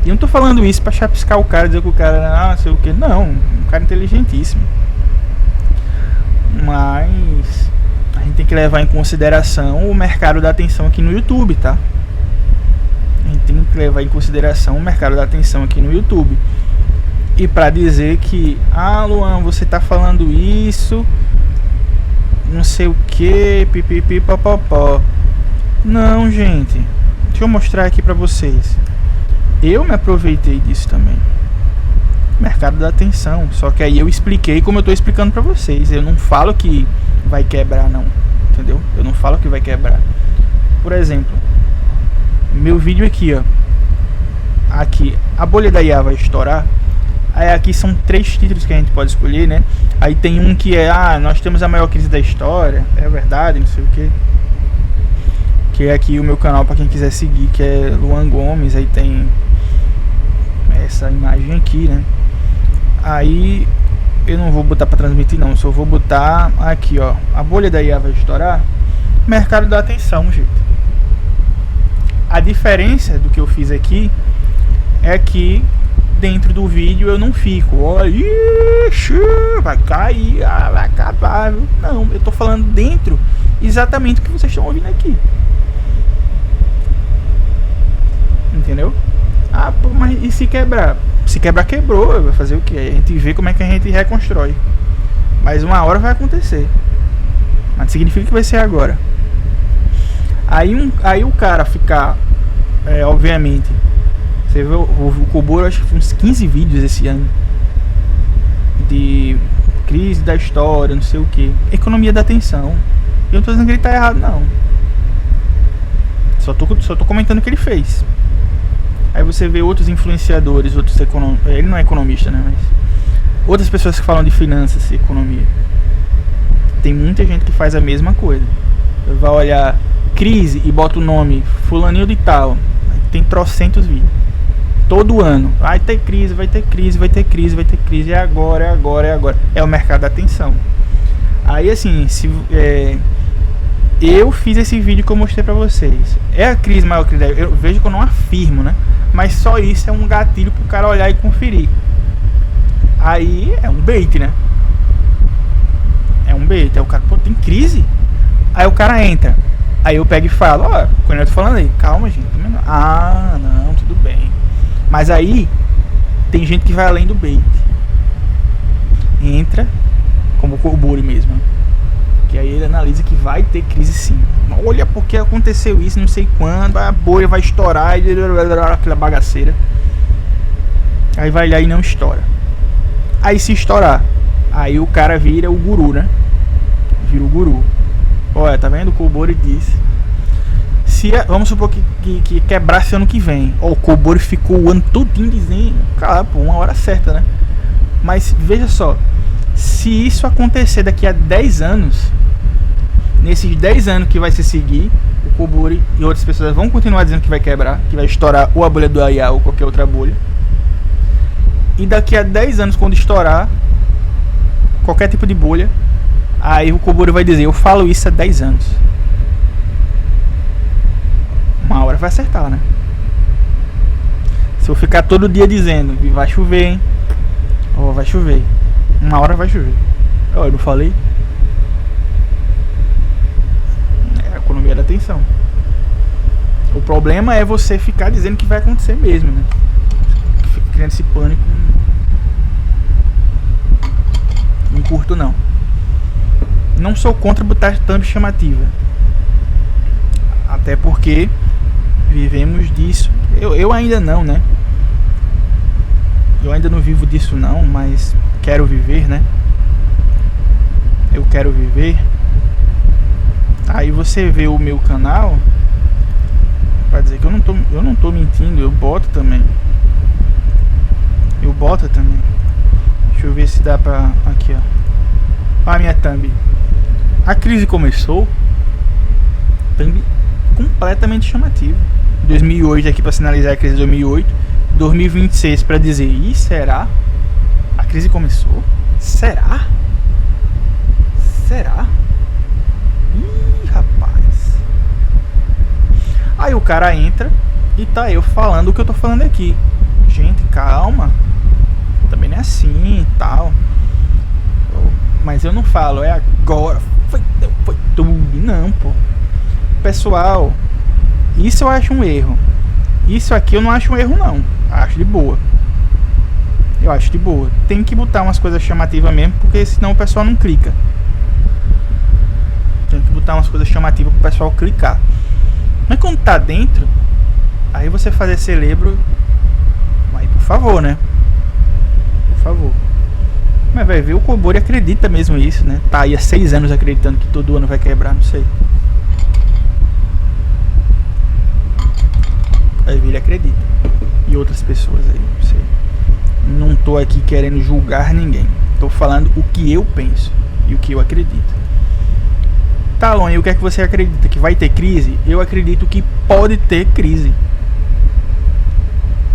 E eu não tô falando isso pra chapiscar o cara, dizer que o cara, sei o que. Não, um cara inteligentíssimo. Mas a gente tem que levar em consideração o mercado da atenção aqui no YouTube, tá? A gente tem que levar em consideração o mercado da atenção aqui no YouTube. E pra dizer que, Luan, você tá falando isso, não sei o que, pipipi, popopó. Não, gente. Deixa eu mostrar aqui pra vocês. Eu me aproveitei disso também. Mercado da atenção. Só que aí eu expliquei como eu tô explicando pra vocês. Eu não falo que vai quebrar, não. Entendeu? Eu não falo que vai quebrar. Por exemplo, meu vídeo aqui, ó. Aqui, a bolha da IA vai estourar. Aí aqui são 3 títulos que a gente pode escolher, né? Aí tem um que é, nós temos a maior crise da história. É verdade, não sei o que. Que é aqui o meu canal para quem quiser seguir, que é Luan Gomes. Aí tem essa imagem aqui, né? Aí eu não vou botar para transmitir não, só vou botar aqui, ó. A bolha da IA vai estourar. Mercado da atenção, gente. A diferença do que eu fiz aqui é que dentro do vídeo eu não fico, olha, ixi, vai cair, vai acabar. Não, eu tô falando dentro exatamente o que vocês estão ouvindo aqui. Entendeu? Pô, mas e se quebrar? Se quebrar, quebrou. Vai fazer o que? A gente vê como é que a gente reconstrói. Mas uma hora vai acontecer. Mas não significa que vai ser agora. Aí o cara ficar, obviamente, você vê o Kobori, acho que foi uns 15 vídeos esse ano de crise da história, não sei o que, economia da atenção. Eu não tô dizendo que ele tá errado, não. Só tô comentando o que ele fez. Aí você vê outros influenciadores, outros economistas. Ele não é economista, né? Mas outras pessoas que falam de finanças e economia. Tem muita gente que faz a mesma coisa. Vai olhar crise e bota o nome fulaninho de tal. Tem trocentos vídeos. Todo ano. Vai ter crise, vai ter crise, vai ter crise, vai ter crise. É agora, é agora, é agora. É o mercado da atenção. Aí assim, eu fiz esse vídeo que eu mostrei pra vocês. É a crise maior que eu vejo que eu não afirmo, né? Mas só isso é um gatilho pro cara olhar e conferir. Aí é um bait, né? É um bait. Aí o cara, pô, tem crise? Aí o cara entra. Aí eu pego e falo, quando eu tô falando aí, calma, gente. Não, tudo bem. Mas aí tem gente que vai além do bait. Entra, como o Kobori mesmo. Que aí ele analisa que vai ter crise sim. Olha porque aconteceu isso, não sei quando. A bolha vai estourar e aquela bagaceira. Aí vai lá e não estoura. Aí se estourar, Aí o cara vira o guru, né? Vira o guru. Olha, tá vendo? O Cobori disse. Vamos supor que quebrasse ano que vem. Ó, o Cobori ficou o ano todinho dizendo, cara, pô, uma hora certa, né? Mas veja só, se isso acontecer daqui a 10 anos, nesses 10 anos que vai se seguir, o Cobori e outras pessoas vão continuar dizendo que vai quebrar, que vai estourar ou a bolha do AI ou qualquer outra bolha. E daqui a 10 anos, quando estourar qualquer tipo de bolha, aí o Cobori vai dizer, eu falo isso há 10 anos. Uma hora vai acertar, né? Se eu ficar todo dia dizendo que vai chover, hein? Ó, vai chover. Uma hora vai chover. Ó, eu não falei? É a economia da atenção. O problema é você ficar dizendo que vai acontecer mesmo, né? Fica criando esse pânico. Não curto, não. Não sou contra botar thumb chamativa. Até porque vivemos disso. Eu ainda não, né? Eu ainda não vivo disso não, mas quero viver, né? Eu quero viver. Aí você vê o meu canal, pra dizer que eu não tô mentindo, eu boto também. Deixa eu ver se dá pra... Aqui, ó. Olha a minha thumb. A crise começou. Thumb completamente chamativa. 2008 aqui para sinalizar a crise de 2008. 2026 para dizer, ih, será? A crise começou? Será? Ih, rapaz. Aí o cara entra e tá eu falando o que eu tô falando aqui. Gente, calma. Também não é assim e tal. Mas eu não falo, é agora. Foi tudo. Não, pô. Pessoal, isso eu acho um erro. Isso aqui eu não acho um erro, não. Acho de boa. Eu acho de boa. Tem que botar umas coisas chamativas mesmo, porque senão o pessoal não clica. Tem que botar umas coisas chamativas pro pessoal clicar. Mas quando tá dentro, aí você fazer celebro, aí por favor, né? Por favor. Mas vai ver, o Cobori acredita mesmo nisso, né? Tá aí há 6 anos acreditando que todo ano vai quebrar, não sei. Aí ele acredita. E outras pessoas aí, não sei. Não tô aqui querendo julgar ninguém. Tô falando o que eu penso e o que eu acredito. Talon, e o que é que você acredita? Que vai ter crise? Eu acredito que pode ter crise.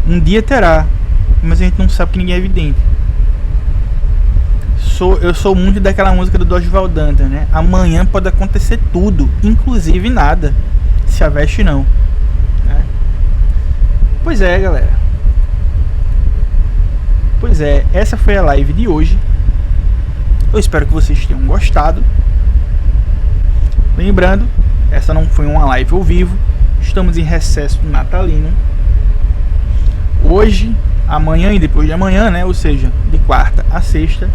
Um dia terá, mas a gente não sabe, que ninguém é evidente. Eu sou muito daquela música do Dorival Dantas, né? Amanhã pode acontecer tudo, inclusive nada. Se aveste não. Pois é, galera. Pois é, essa foi a live de hoje. Eu espero que vocês tenham gostado. Lembrando, essa não foi uma live ao vivo. Estamos em recesso natalino. Hoje, amanhã e depois de amanhã, né? Ou seja, de quarta a sexta,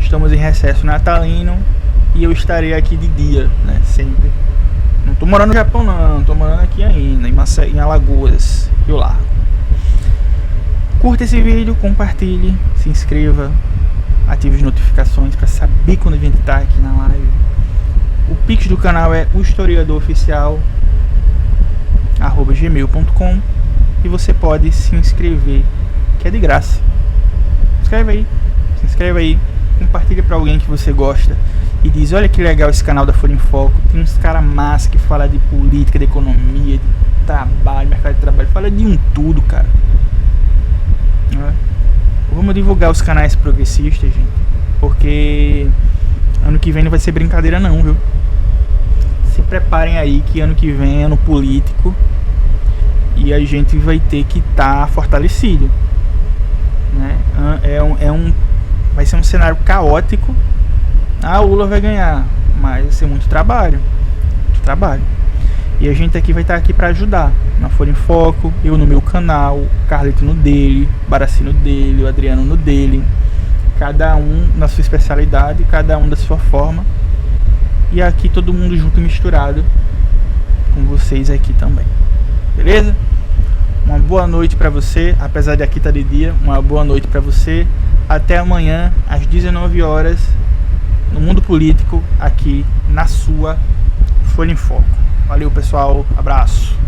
estamos em recesso natalino. E eu estarei aqui de dia, né? Sempre. Não tô morando no Japão não, tô morando aqui ainda, em Alagoas, Rio Largo. Curta esse vídeo, compartilhe, se inscreva, ative as notificações para saber quando a gente tá aqui na live. O Pix do canal é historiadoroficial@gmail.com e você pode se inscrever, que é de graça. Se inscreve aí, compartilha para alguém que você gosta. E diz, olha que legal esse canal da Folha em Foco. Tem uns caras massa que fala de política, de economia, de trabalho, mercado de trabalho. Fala de um tudo, cara. Vamos divulgar os canais progressistas, gente. Porque ano que vem não vai ser brincadeira não, viu? Se preparem aí que ano que vem é ano político. E a gente vai ter que estar fortalecido, né? Vai ser um cenário caótico. O Lula vai ganhar, mas vai ser muito trabalho. E a gente aqui vai estar aqui para ajudar. Na Folha em Foco, eu no meu canal, o Carlito no dele, o Baraci no dele, o Adriano no dele. Cada um na sua especialidade, cada um da sua forma. E aqui todo mundo junto e misturado com vocês aqui também. Beleza? Uma boa noite para você, apesar de aqui estar de dia. Uma boa noite para você. Até amanhã, às 19 horas, no Mundo Político, aqui na sua Folha em Foco. Valeu, pessoal. Abraço.